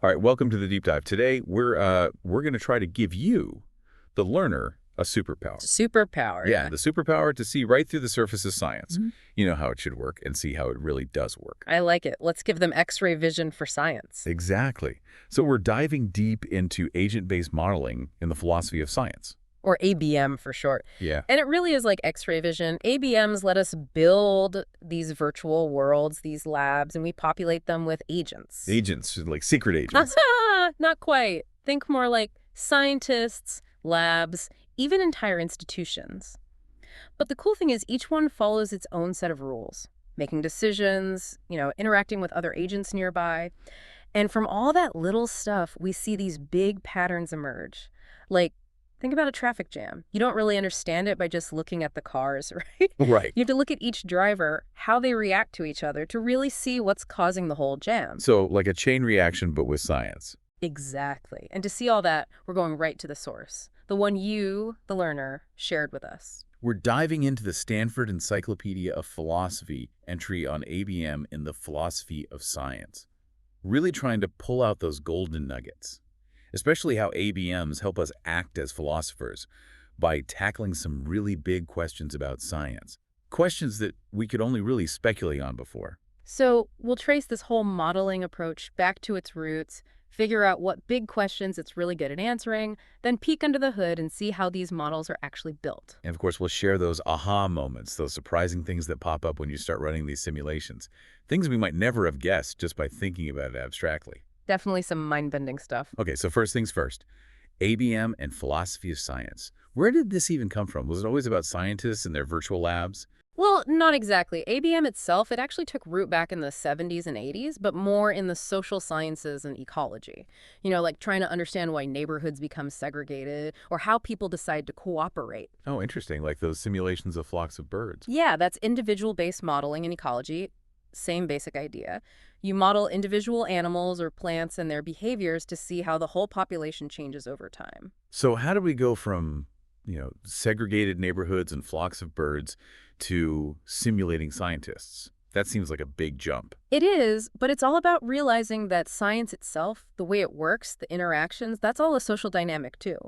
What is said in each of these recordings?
All right, welcome to the deep dive. Today, we're going to try to give you, the learner, a superpower. Superpower. Yeah, the superpower to see right through the surface of science. Mhm. You know how it should work and see how it really does work. I like it. Let's give them X-ray vision for science. Exactly. So we're diving deep into agent-based modeling in the philosophy of science. Or ABM for short. Yeah. And it really is like X-ray vision. ABMs let us build these virtual worlds, these labs, and we populate them with agents. Agents, like secret agents. Not quite. Think more like scientists, labs, even entire institutions. But the cool thing is each one follows its own set of rules, making decisions, interacting with other agents nearby. And from all that little stuff, we see these big patterns emerge. Like, think about a traffic jam. You don't really understand it by just looking at the cars, right? Right. You have to look at each driver, how they react to each other to really see what's causing the whole jam. So like a chain reaction, but with science. Exactly. And to see all that, we're going right to the source, the one you, the learner, shared with us. We're diving into the Stanford Encyclopedia of Philosophy entry on ABM in the philosophy of science. Really trying to pull out those golden nuggets, especially how ABMs help us act as philosophers by tackling some really big questions about science, questions that we could only really speculate on before. So we'll trace this whole modeling approach back to its roots, figure out what big questions it's really good at answering, then peek under the hood and see how these models are actually built. And of course, we'll share those aha moments, those surprising things that pop up when you start running these simulations, things we might never have guessed just by thinking about it abstractly. Definitely some mind-bending stuff. Okay, so first things first, ABM and philosophy of science. Where did this even come from? Was it always about scientists and their virtual labs? Well, not exactly. ABM itself, it actually took root back in the 70s and 80s, but more in the social sciences and ecology. Like trying to understand why neighborhoods become segregated or how people decide to cooperate. Oh, interesting, like those simulations of flocks of birds. Yeah, that's individual-based modeling in ecology. Same basic idea. You model individual animals or plants and their behaviors to see how the whole population changes over time. So how do we go from, segregated neighborhoods and flocks of birds to simulating scientists? That seems like a big jump. It is, but it's all about realizing that science itself, the way it works, the interactions, that's all a social dynamic too.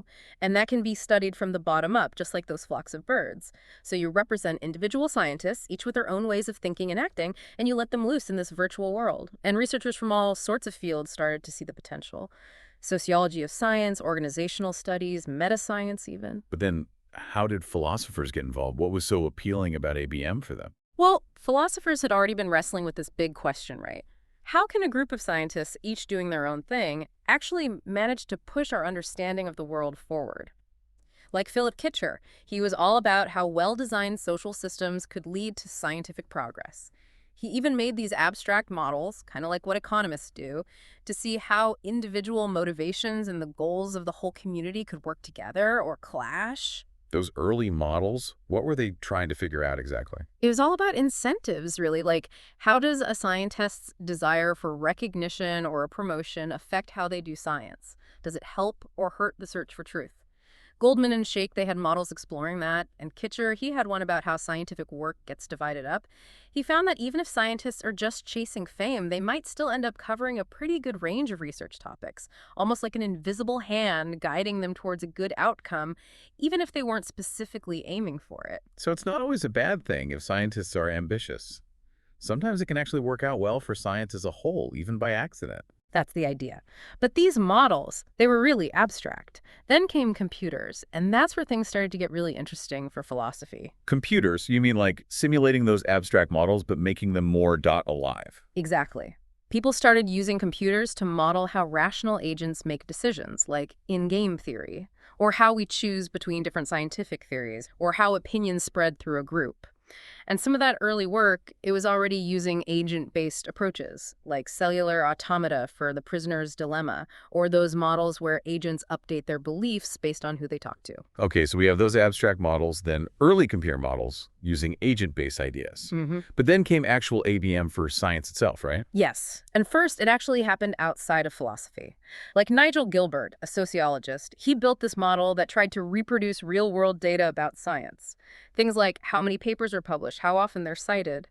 And that can be studied from the bottom up, just like those flocks of birds. So you represent individual scientists, each with their own ways of thinking and acting, and you let them loose in this virtual world. And researchers from all sorts of fields started to see the potential. Sociology of science, organizational studies, meta-science even. But then how did philosophers get involved? What was so appealing about ABM for them? Well, philosophers had already been wrestling with this big question, right? How can a group of scientists, each doing their own thing, actually manage to push our understanding of the world forward? Like Philip Kitcher, he was all about how well-designed social systems could lead to scientific progress. He even made these abstract models, kind of like what economists do, to see how individual motivations and the goals of the whole community could work together or clash. Those early models, what were they trying to figure out exactly? It was all about incentives, really. Like, how does a scientist's desire for recognition or a promotion affect how they do science? Does it help or hurt the search for truth? Goldman and Shake, they had models exploring that, and Kitcher, he had one about how scientific work gets divided up. He found that even if scientists are just chasing fame, they might still end up covering a pretty good range of research topics, almost like an invisible hand guiding them towards a good outcome, even if they weren't specifically aiming for it. So it's not always a bad thing if scientists are ambitious. Sometimes it can actually work out well for science as a whole, even by accident. That's the idea. But these models, they were really abstract. Then came computers, and that's where things started to get really interesting for philosophy. Computers, you mean like simulating those abstract models but making them more alive? Exactly. People started using computers to model how rational agents make decisions, like in game theory, or how we choose between different scientific theories, or how opinions spread through a group. And some of that early work, it was already using agent-based approaches, like cellular automata for the prisoner's dilemma, or those models where agents update their beliefs based on who they talk to. Okay, so we have those abstract models, then early computer models using agent-based ideas. But then came actual ABM for science itself, right? Yes. And first, it actually happened outside of philosophy. Like Nigel Gilbert, a sociologist, he built this model that tried to reproduce real-world data about science. Things like how many papers are published, how often they're cited.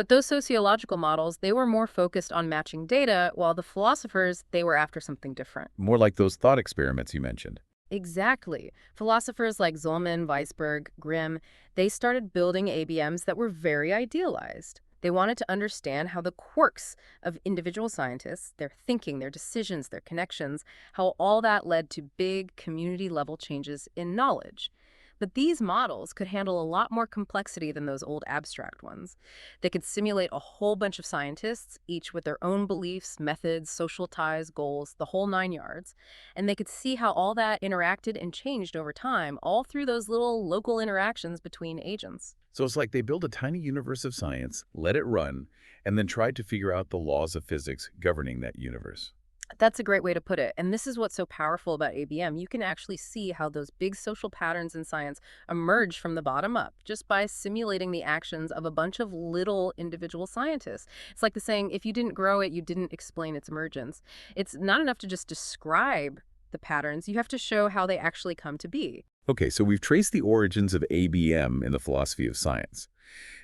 But those sociological models, they were more focused on matching data, while the philosophers, they were after something different. More like those thought experiments you mentioned. Exactly. Philosophers like Zolman, Weisberg, Grimm, they started building ABMs that were very idealized. They wanted to understand how the quirks of individual scientists, their thinking, their decisions, their connections, how all that led to big community-level changes in knowledge. But these models could handle a lot more complexity than those old abstract ones. They could simulate a whole bunch of scientists, each with their own beliefs, methods, social ties, goals, the whole nine yards. And they could see how all that interacted and changed over time, all through those little local interactions between agents. So it's like they built a tiny universe of science, let it run, and then tried to figure out the laws of physics governing that universe. That's a great way to put it. And this is what's so powerful about ABM. You can actually see how those big social patterns in science emerge from the bottom up just by simulating the actions of a bunch of little individual scientists. It's like the saying, if you didn't grow it, you didn't explain its emergence. It's not enough to just describe the patterns. You have to show how they actually come to be. Okay, so we've traced the origins of ABM in the philosophy of science.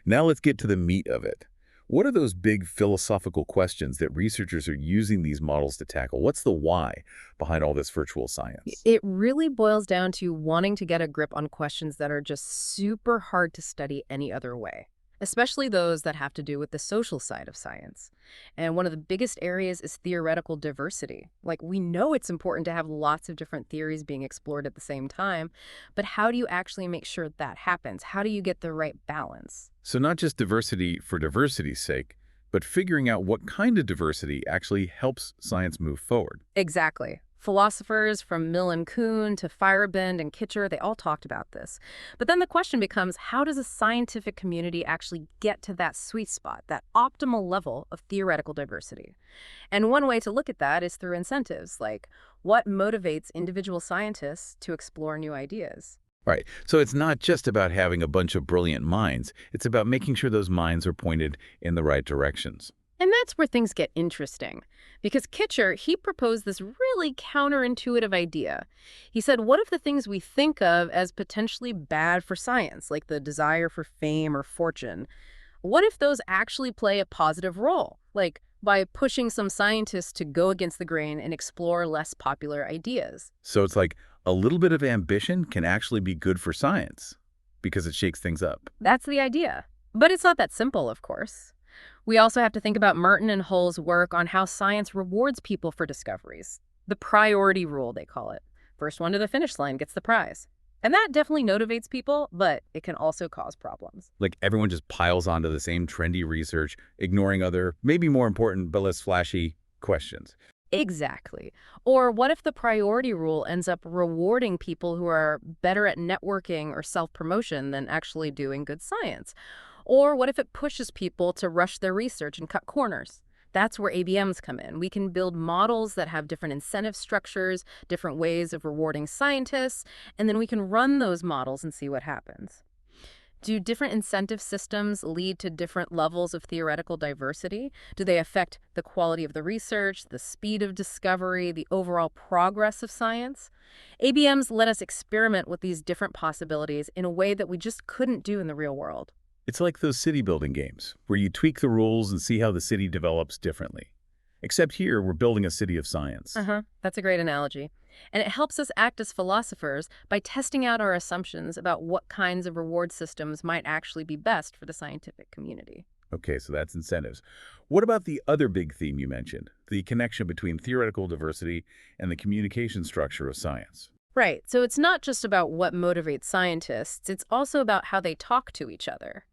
Now let's get to the meat of it. What are those big philosophical questions that researchers are using these models to tackle? What's the why behind all this virtual science? It really boils down to wanting to get a grip on questions that are just super hard to study any other way, especially those that have to do with the social side of science. And one of the biggest areas is theoretical diversity. Like, we know it's important to have lots of different theories being explored at the same time, but how do you actually make sure that happens? How do you get the right balance? So not just diversity for diversity's sake, but figuring out what kind of diversity actually helps science move forward. Exactly. Philosophers from Mill and Kuhn to Feyerabend and Kitcher, they all talked about this. But then the question becomes, how does a scientific community actually get to that sweet spot, that optimal level of theoretical diversity? And one way to look at that is through incentives, like what motivates individual scientists to explore new ideas. Right. So it's not just about having a bunch of brilliant minds. It's about making sure those minds are pointed in the right directions. And that's where things get interesting. Because Kitcher, he proposed this really counterintuitive idea. He said, what if the things we think of as potentially bad for science, like the desire for fame or fortune, what if those actually play a positive role? Like by pushing some scientists to go against the grain and explore less popular ideas. So it's like a little bit of ambition can actually be good for science because it shakes things up. That's the idea. But it's not that simple, of course. We also have to think about Merton and Hull's work on how science rewards people for discoveries. The priority rule, they call it. First one to the finish line gets the prize. And that definitely motivates people, but it can also cause problems. Like everyone just piles onto the same trendy research, ignoring other, maybe more important but less flashy questions. Exactly. Or what if the priority rule ends up rewarding people who are better at networking or self-promotion than actually doing good science? Or what if it pushes people to rush their research and cut corners? That's where ABMs come in. We can build models that have different incentive structures, different ways of rewarding scientists, and then we can run those models and see what happens. Do different incentive systems lead to different levels of theoretical diversity? Do they affect the quality of the research, the speed of discovery, the overall progress of science? ABMs let us experiment with these different possibilities in a way that we just couldn't do in the real world. It's like those city building games where you tweak the rules and see how the city develops differently. Except here, we're building a city of science. That's a great analogy. And it helps us act as philosophers by testing out our assumptions about what kinds of reward systems might actually be best for the scientific community. Okay, so that's incentives. What about the other big theme you mentioned, the connection between theoretical diversity and the communication structure of science? Right. So it's not just about what motivates scientists, it's also about how they talk to each other.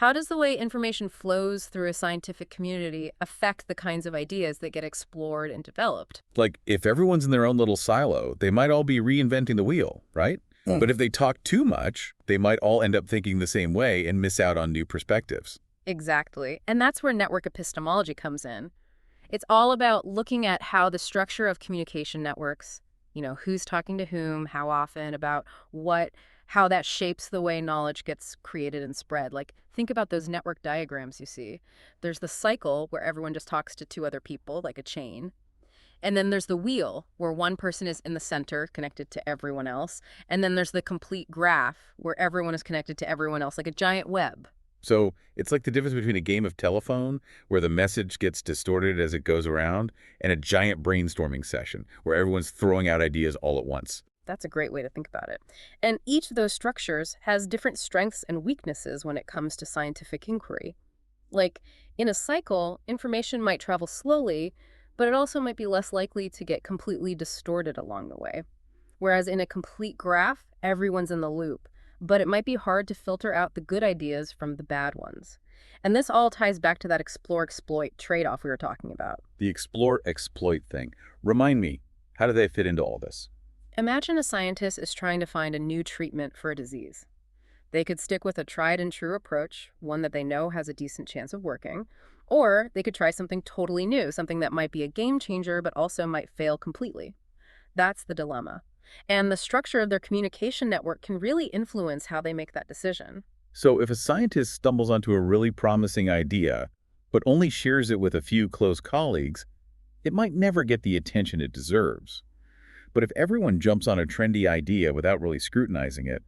How does the way information flows through a scientific community affect the kinds of ideas that get explored and developed? Like, if everyone's in their own little silo, they might all be reinventing the wheel, right? But if they talk too much, they might all end up thinking the same way and miss out on new perspectives. Exactly. And that's where network epistemology comes in. It's all about looking at how the structure of communication networks, who's talking to whom, how often, about what, how that shapes the way knowledge gets created and spread. Like, think about those network diagrams you see. There's the cycle where everyone just talks to two other people, like a chain. And then there's the wheel where one person is in the center, connected to everyone else. And then there's the complete graph where everyone is connected to everyone else, like a giant web. So it's like the difference between a game of telephone, where the message gets distorted as it goes around, and a giant brainstorming session, where everyone's throwing out ideas all at once. That's a great way to think about it. And each of those structures has different strengths and weaknesses when it comes to scientific inquiry. Like, in a cycle, information might travel slowly, but it also might be less likely to get completely distorted along the way. Whereas in a complete graph, everyone's in the loop, but it might be hard to filter out the good ideas from the bad ones. And this all ties back to that explore-exploit trade-off we were talking about. The explore-exploit thing. Remind me, how do they fit into all this? Imagine a scientist is trying to find a new treatment for a disease. They could stick with a tried and true approach, one that they know has a decent chance of working, or they could try something totally new, something that might be a game changer but also might fail completely. That's the dilemma. And the structure of their communication network can really influence how they make that decision. So if a scientist stumbles onto a really promising idea, but only shares it with a few close colleagues, it might never get the attention it deserves. But if everyone jumps on a trendy idea without really scrutinizing it,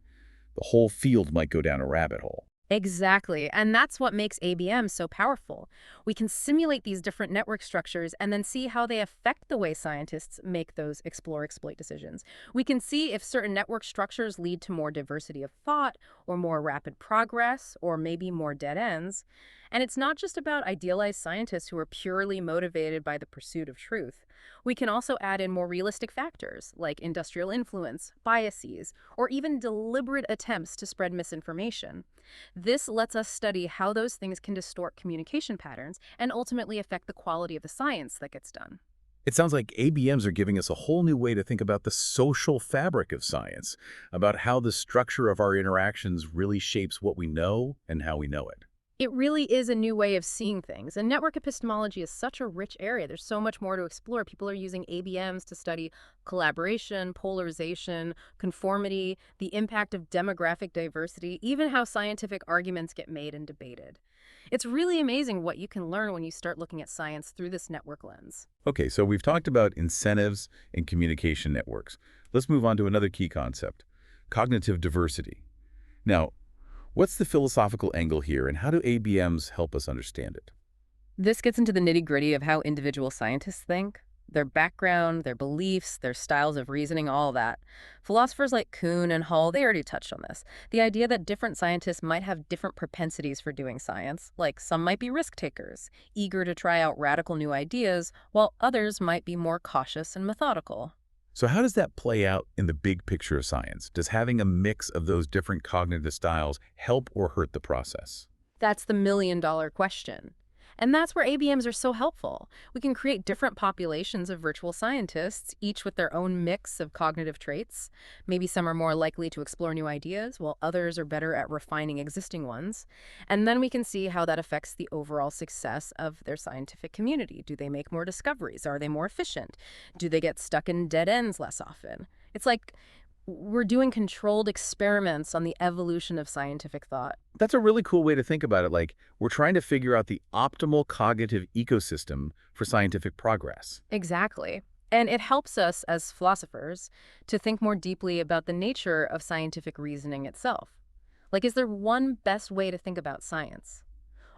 the whole field might go down a rabbit hole. Exactly. And that's what makes ABM so powerful. We can simulate these different network structures and then see how they affect the way scientists make those explore-exploit decisions. We can see if certain network structures lead to more diversity of thought or more rapid progress or maybe more dead ends. And it's not just about idealized scientists who are purely motivated by the pursuit of truth. We can also add in more realistic factors like industrial influence, biases, or even deliberate attempts to spread misinformation. This lets us study how those things can distort communication patterns and ultimately affect the quality of the science that gets done. It sounds like ABMs are giving us a whole new way to think about the social fabric of science, about how the structure of our interactions really shapes what we know and how we know it. It really is a new way of seeing things, and network epistemology is such a rich area. There's so much more to explore. People are using ABMs to study collaboration, polarization, conformity, the impact of demographic diversity, even how scientific arguments get made and debated. It's really amazing what you can learn when you start looking at science through this network lens. Okay, so we've talked about incentives and communication networks. Let's move on to another key concept, cognitive diversity. Now, what's the philosophical angle here, and how do ABMs help us understand it? This gets into the nitty-gritty of how individual scientists think, their background, their beliefs, their styles of reasoning, all that. Philosophers like Kuhn and Hall, they already touched on this. The idea that different scientists might have different propensities for doing science, like some might be risk takers, eager to try out radical new ideas, while others might be more cautious and methodical. So how does that play out in the big picture of science? Does having a mix of those different cognitive styles help or hurt the process? That's the million-dollar question. And that's where ABMs are so helpful. We can create different populations of virtual scientists, each with their own mix of cognitive traits. Maybe some are more likely to explore new ideas, while others are better at refining existing ones. And then we can see how that affects the overall success of their scientific community. Do they make more discoveries? Are they more efficient? Do they get stuck in dead ends less often? It's like we're doing controlled experiments on the evolution of scientific thought. That's a really cool way to think about it. Like, we're trying to figure out the optimal cognitive ecosystem for scientific progress. Exactly. And it helps us as philosophers to think more deeply about the nature of scientific reasoning itself. Like, is there one best way to think about science?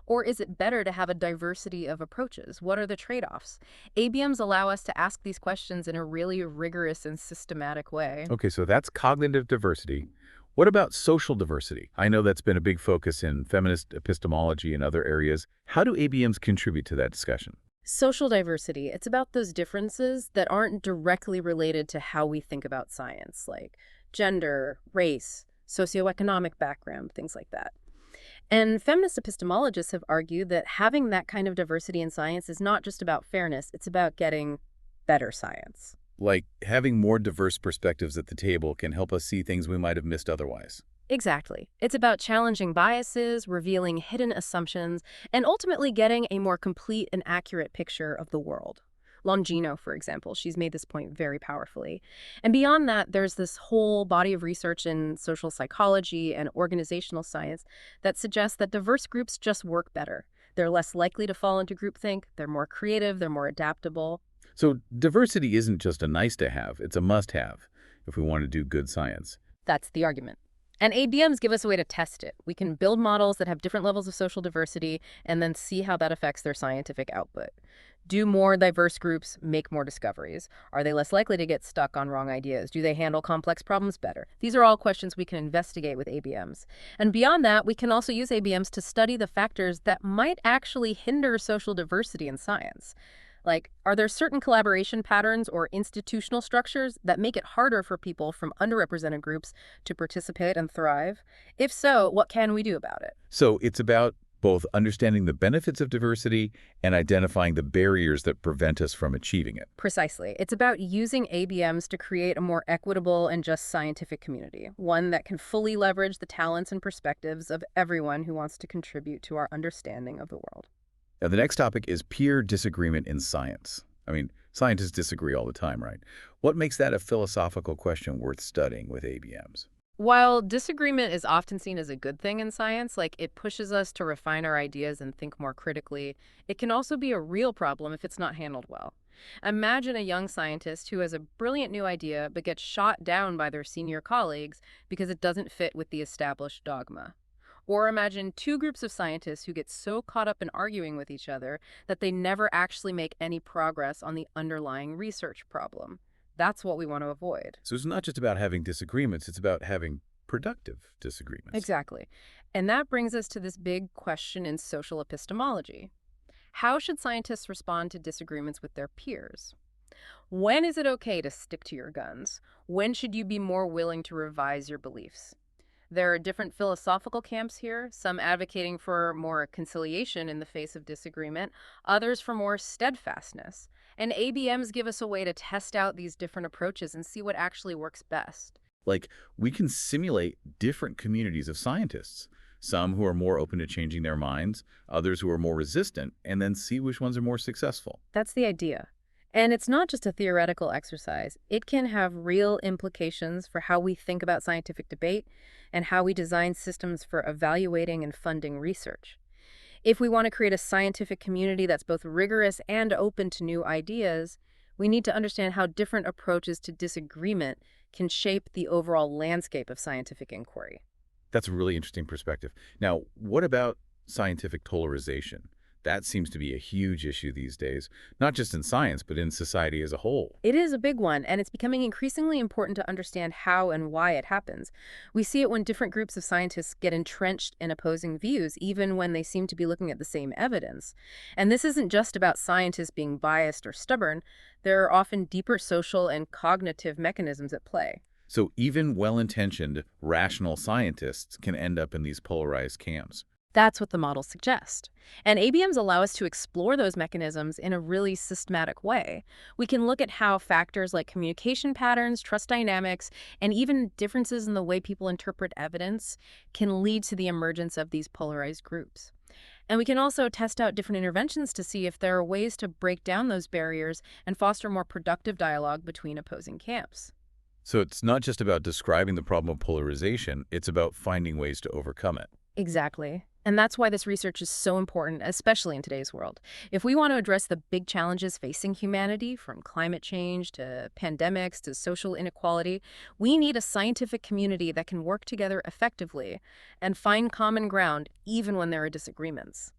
Or is it better to have a diversity of approaches? What are the trade-offs? ABMs allow us to ask these questions in a really rigorous and systematic way. Okay, so that's cognitive diversity. What about social diversity? I know that's been a big focus in feminist epistemology and other areas. How do ABMs contribute to that discussion? Social diversity, it's about those differences that aren't directly related to how we think about science, like gender, race, socioeconomic background, things like that. And feminist epistemologists have argued that having that kind of diversity in science is not just about fairness, it's about getting better science. Like, having more diverse perspectives at the table can help us see things we might have missed otherwise. Exactly. It's about challenging biases, revealing hidden assumptions, and ultimately getting a more complete and accurate picture of the world. Longino, for example, she's made this point very powerfully. And beyond that, there's this whole body of research in social psychology and organizational science that suggests that diverse groups just work better. They're less likely to fall into groupthink, they're more creative, they're more adaptable. So diversity isn't just a nice to have, it's a must have if we want to do good science. That's the argument. And ABMs give us a way to test it. We can build models that have different levels of social diversity and then see how that affects their scientific output. Do more diverse groups make more discoveries? Are they less likely to get stuck on wrong ideas? Do they handle complex problems better? These are all questions we can investigate with ABMs. And beyond that, we can also use ABMs to study the factors that might actually hinder social diversity in science. Like, are there certain collaboration patterns or institutional structures that make it harder for people from underrepresented groups to participate and thrive? If so, what can we do about it? So it's about both understanding the benefits of diversity and identifying the barriers that prevent us from achieving it. Precisely. It's about using ABMs to create a more equitable and just scientific community, one that can fully leverage the talents and perspectives of everyone who wants to contribute to our understanding of the world. Now, the next topic is peer disagreement in science. I mean, scientists disagree all the time, right? What makes that a philosophical question worth studying with ABMs? While disagreement is often seen as a good thing in science, like it pushes us to refine our ideas and think more critically, it can also be a real problem if it's not handled well. Imagine a young scientist who has a brilliant new idea but gets shot down by their senior colleagues because it doesn't fit with the established dogma. Or imagine two groups of scientists who get so caught up in arguing with each other that they never actually make any progress on the underlying research problem. That's what we want to avoid. So it's not just about having disagreements, it's about having productive disagreements. Exactly. And that brings us to this big question in social epistemology. How should scientists respond to disagreements with their peers? When is it okay to stick to your guns? When should you be more willing to revise your beliefs? There are different philosophical camps here, some advocating for more conciliation in the face of disagreement, others for more steadfastness. And ABMs give us a way to test out these different approaches and see what actually works best. Like, we can simulate different communities of scientists, some who are more open to changing their minds, others who are more resistant, and then see which ones are more successful. That's the idea. And it's not just a theoretical exercise. It can have real implications for how we think about scientific debate and how we design systems for evaluating and funding research. If we want to create a scientific community that's both rigorous and open to new ideas, we need to understand how different approaches to disagreement can shape the overall landscape of scientific inquiry. That's a really interesting perspective. Now, what about scientific polarization? That seems to be a huge issue these days, not just in science, but in society as a whole. It is a big one, and it's becoming increasingly important to understand how and why it happens. We see it when different groups of scientists get entrenched in opposing views, even when they seem to be looking at the same evidence. And this isn't just about scientists being biased or stubborn. There are often deeper social and cognitive mechanisms at play. So even well-intentioned, rational scientists can end up in these polarized camps. That's what the models suggest. And ABMs allow us to explore those mechanisms in a really systematic way. We can look at how factors like communication patterns, trust dynamics, and even differences in the way people interpret evidence can lead to the emergence of these polarized groups. And we can also test out different interventions to see if there are ways to break down those barriers and foster more productive dialogue between opposing camps. So it's not just about describing the problem of polarization, it's about finding ways to overcome it. Exactly. And that's why this research is so important, especially in today's world. If we want to address the big challenges facing humanity, from climate change to pandemics to social inequality, we need a scientific community that can work together effectively and find common ground even when there are disagreements.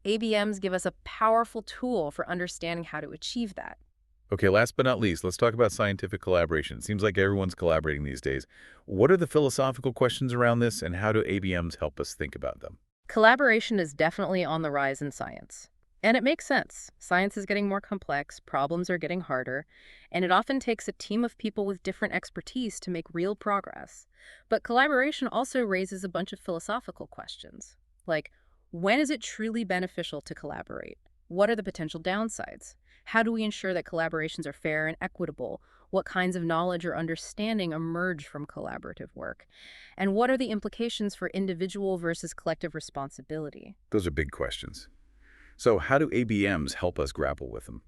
ABMs give us a powerful tool for understanding how to achieve that. Okay, last but not least, let's talk about scientific collaboration. It seems like everyone's collaborating these days. What are the philosophical questions around this, and how do ABMs help us think about them? Collaboration is definitely on the rise in science. And it makes sense. Science is getting more complex, problems are getting harder, and it often takes a team of people with different expertise to make real progress. But collaboration also raises a bunch of philosophical questions, like, when is it truly beneficial to collaborate? What are the potential downsides? How do we ensure that collaborations are fair and equitable? What kinds of knowledge or understanding emerge from collaborative work? And what are the implications for individual versus collective responsibility? Those are big questions. So how do ABMs help us grapple with them?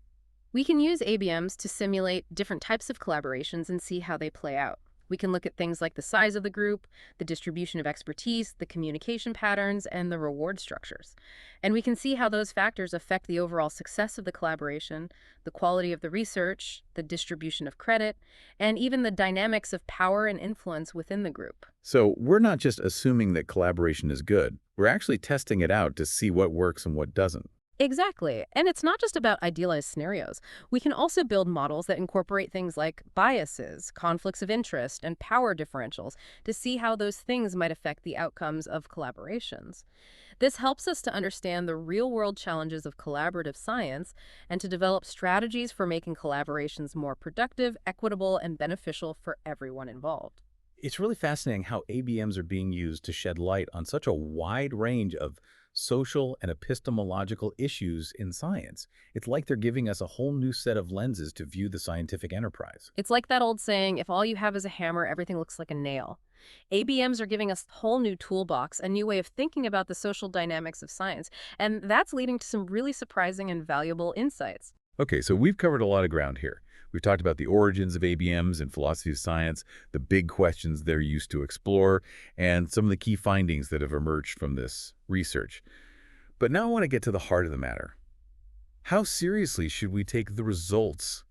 We can use ABMs to simulate different types of collaborations and see how they play out. We can look at things like the size of the group, the distribution of expertise, the communication patterns, and the reward structures. And we can see how those factors affect the overall success of the collaboration, the quality of the research, the distribution of credit, and even the dynamics of power and influence within the group. So we're not just assuming that collaboration is good. We're actually testing it out to see what works and what doesn't. Exactly. And it's not just about idealized scenarios. We can also build models that incorporate things like biases, conflicts of interest, and power differentials to see how those things might affect the outcomes of collaborations. This helps us to understand the real-world challenges of collaborative science and to develop strategies for making collaborations more productive, equitable, and beneficial for everyone involved. It's really fascinating how ABMs are being used to shed light on such a wide range of social and epistemological issues in science. It's like they're giving us a whole new set of lenses to view the scientific enterprise. It's like that old saying, if all you have is a hammer, everything looks like a nail. ABMs are giving us a whole new toolbox, a new way of thinking about the social dynamics of science, and that's leading to some really surprising and valuable insights. Okay, so we've covered a lot of ground here. We've talked about the origins of ABMs and philosophy of science, the big questions they're used to explore, and some of the key findings that have emerged from this research. But now I want to get to the heart of the matter. How seriously should we take the results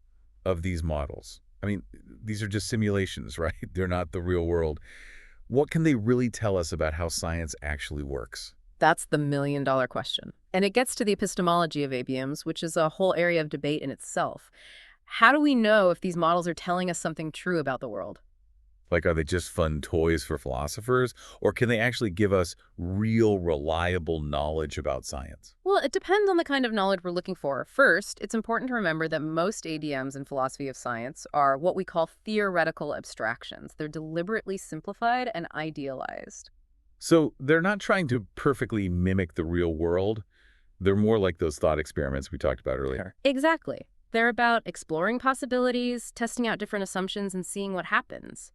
of these models? I mean, these are just simulations, right? They're not the real world. What can they really tell us about how science actually works? That's the million-dollar question. And it gets to the epistemology of ABMs, which is a whole area of debate in itself. How do we know if these models are telling us something true about the world? Like, are they just fun toys for philosophers, or can they actually give us real, reliable knowledge about science? Well, it depends on the kind of knowledge we're looking for. First, it's important to remember that most ADMs in philosophy of science are what we call theoretical abstractions. They're deliberately simplified and idealized. So they're not trying to perfectly mimic the real world. They're more like those thought experiments we talked about earlier. Exactly. They're about exploring possibilities, testing out different assumptions, and seeing what happens.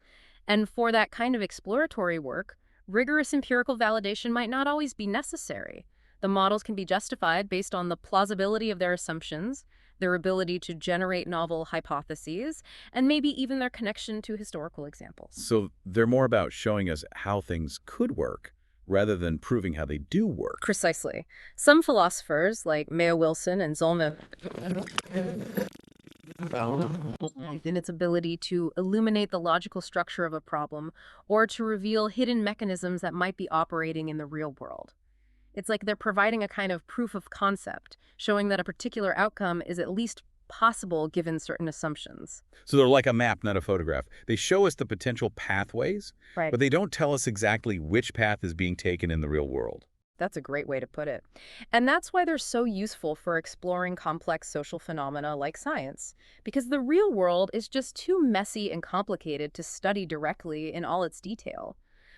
And for that kind of exploratory work, rigorous empirical validation might not always be necessary. The models can be justified based on the plausibility of their assumptions, their ability to generate novel hypotheses, and maybe even their connection to historical examples. So they're more about showing us how things could work rather than proving how they do work. Precisely. Some philosophers, like Mayo Wilson and Zolman, in its ability to illuminate the logical structure of a problem or to reveal hidden mechanisms that might be operating in the real world. It's like they're providing a kind of proof of concept, showing that a particular outcome is at least possible given certain assumptions. So they're like a map, not a photograph. They show us the potential pathways, Right. but they don't tell us exactly which path is being taken in the real world. That's a great way to put it. And that's why they're so useful for exploring complex social phenomena like science, because the real world is just too messy and complicated to study directly in all its detail.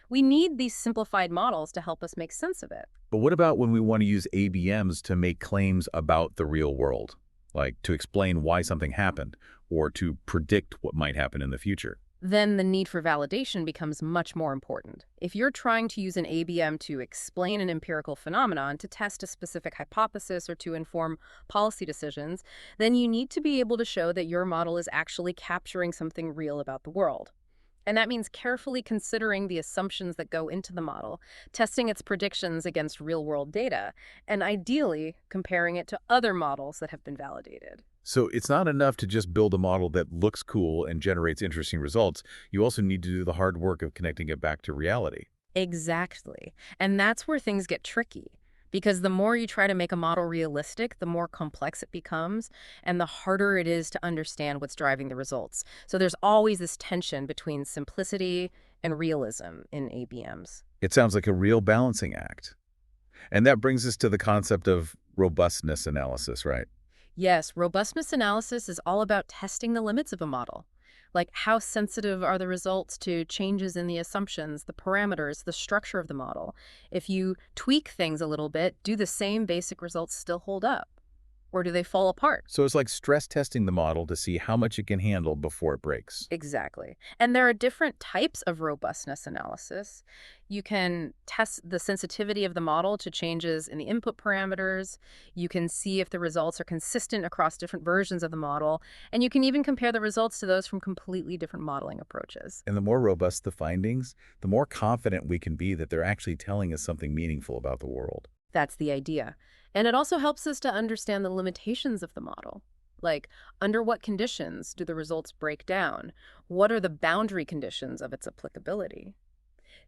We need these simplified models to help us make sense of it. But what about when we want to use ABMs to make claims about the real world, like to explain why something happened or to predict what might happen in the future? Then the need for validation becomes much more important. If you're trying to use an ABM to explain an empirical phenomenon, to test a specific hypothesis, or to inform policy decisions, then you need to be able to show that your model is actually capturing something real about the world. And that means carefully considering the assumptions that go into the model, testing its predictions against real-world data, and ideally comparing it to other models that have been validated. So it's not enough to just build a model that looks cool and generates interesting results. You also need to do the hard work of connecting it back to reality. Exactly. And that's where things get tricky. Because the more you try to make a model realistic, the more complex it becomes, and the harder it is to understand what's driving the results. So there's always this tension between simplicity and realism in ABMs. It sounds like a real balancing act. And that brings us to the concept of robustness analysis, right? Yes, robustness analysis is all about testing the limits of a model. Like, how sensitive are the results to changes in the assumptions, the parameters, the structure of the model? If you tweak things a little bit, do the same basic results still hold up? or do they fall apart? So it's like stress testing the model to see how much it can handle before it breaks. Exactly. And there are different types of robustness analysis. You can test the sensitivity of the model to changes in the input parameters. You can see if the results are consistent across different versions of the model. And you can even compare the results to those from completely different modeling approaches. And the more robust the findings, the more confident we can be that they're actually telling us something meaningful about the world. That's the idea. And it also helps us to understand the limitations of the model. Like, under what conditions do the results break down? What are the boundary conditions of its applicability?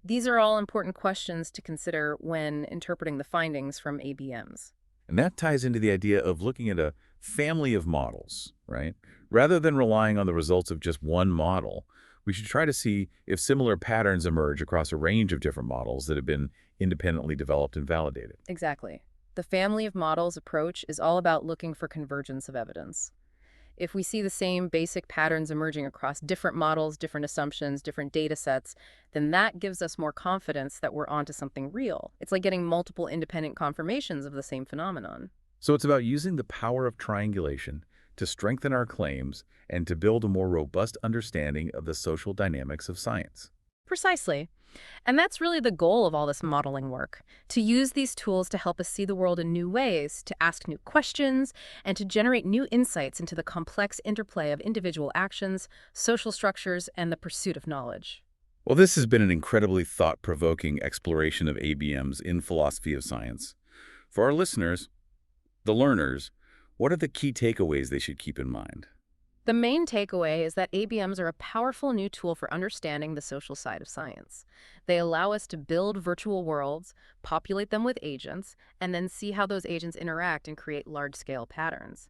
These are all important questions to consider when interpreting the findings from ABMs. And that ties into the idea of looking at a family of models, right? Rather than relying on the results of just one model, we should try to see if similar patterns emerge across a range of different models that have been independently developed and validated. Exactly. The family of models approach is all about looking for convergence of evidence. If we see the same basic patterns emerging across different models, different assumptions, different data sets, then that gives us more confidence that we're onto something real. It's like getting multiple independent confirmations of the same phenomenon. So it's about using the power of triangulation to strengthen our claims and to build a more robust understanding of the social dynamics of science. Precisely. And that's really the goal of all this modeling work, to use these tools to help us see the world in new ways, to ask new questions, and to generate new insights into the complex interplay of individual actions, social structures, and the pursuit of knowledge. Well, this has been an incredibly thought-provoking exploration of ABMs in philosophy of science. For our listeners, the learners, what are the key takeaways they should keep in mind? The main takeaway is that ABMs are a powerful new tool for understanding the social side of science. They allow us to build virtual worlds, populate them with agents, and then see how those agents interact and create large-scale patterns.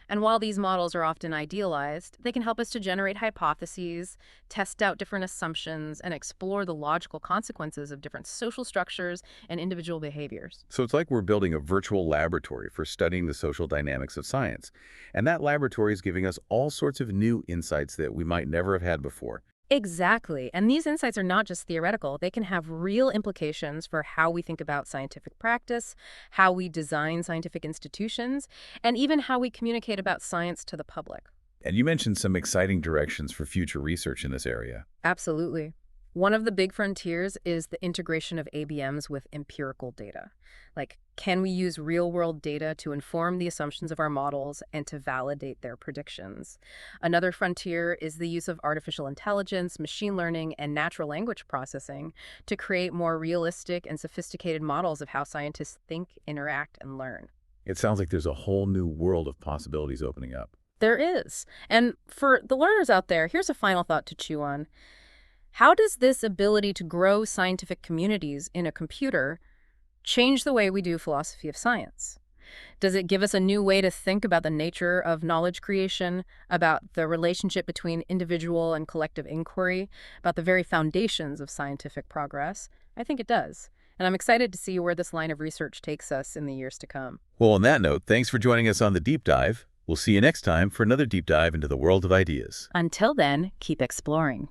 And while these models are often idealized, they can help us to generate hypotheses, test out different assumptions, and explore the logical consequences of different social structures and individual behaviors. So it's like we're building a virtual laboratory for studying the social dynamics of science. And that laboratory is giving us all sorts of new insights that we might never have had before. Exactly. And these insights are not just theoretical. They can have real implications for how we think about scientific practice, how we design scientific institutions, and even how we communicate about science to the public. And you mentioned some exciting directions for future research in this area. Absolutely. One of the big frontiers is the integration of ABMs with empirical data. Like, can we use real-world data to inform the assumptions of our models and to validate their predictions? Another frontier is the use of artificial intelligence, machine learning, and natural language processing to create more realistic and sophisticated models of how scientists think, interact, and learn. It sounds like there's a whole new world of possibilities opening up. There is. And for the learners out there, here's a final thought to chew on. How does this ability to grow scientific communities in a computer change the way we do philosophy of science? Does it give us a new way to think about the nature of knowledge creation, about the relationship between individual and collective inquiry, about the very foundations of scientific progress? I think it does. And I'm excited to see where this line of research takes us in the years to come. Well, on that note, thanks for joining us on The Deep Dive. We'll see you next time for another deep dive into the world of ideas. Until then, keep exploring.